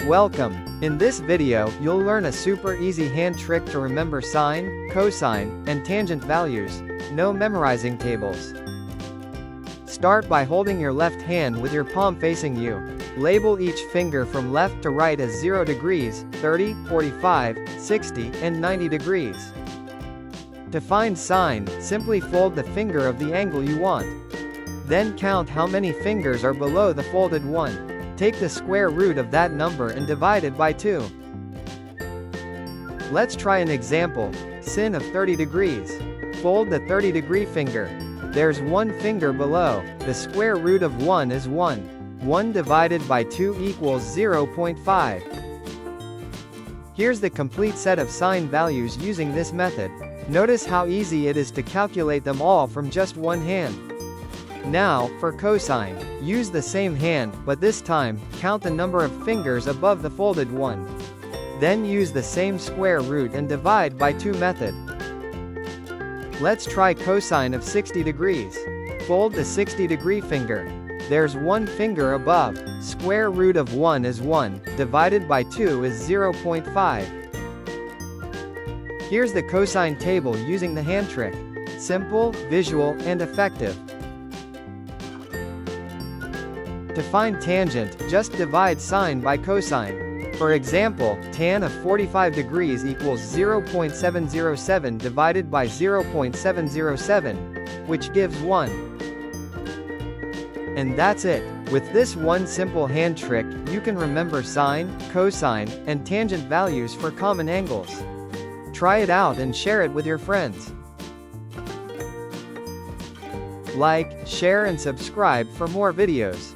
Welcome. In this video, you'll learn a super easy hand trick to remember sine, cosine, and tangent values. No memorizing tables. Start by holding your left hand with your palm facing you. Label each finger from left to right as 0 degrees, 30, 45, 60, and 90 degrees. To find sine, simply fold the finger of the angle you want. Then count how many fingers are below the folded one. Take the square root of that number and divide it by 2. Let's try an example. Sin of 30 degrees. Fold the 30-degree finger. There's one finger below. The square root of 1 is 1. 1 divided by 2 equals 0.5. Here's the complete set of sine values using this method. Notice how easy it is to calculate them all from just one hand. Now, for cosine, use the same hand, but this time, count the number of fingers above the folded one. Then use the same square root and divide by 2 method. Let's try cosine of 60 degrees. Fold the 60-degree finger. There's one finger above. Square root of 1 is 1, divided by 2 is 0.5. Here's the cosine table using the hand trick. Simple, visual, and effective. To find tangent, just divide sine by cosine. For example, tan of 45 degrees equals 0.707 divided by 0.707, which gives 1. And that's it. With this one simple hand trick, you can remember sine, cosine, and tangent values for common angles. Try it out and share it with your friends. Like, share and subscribe for more videos.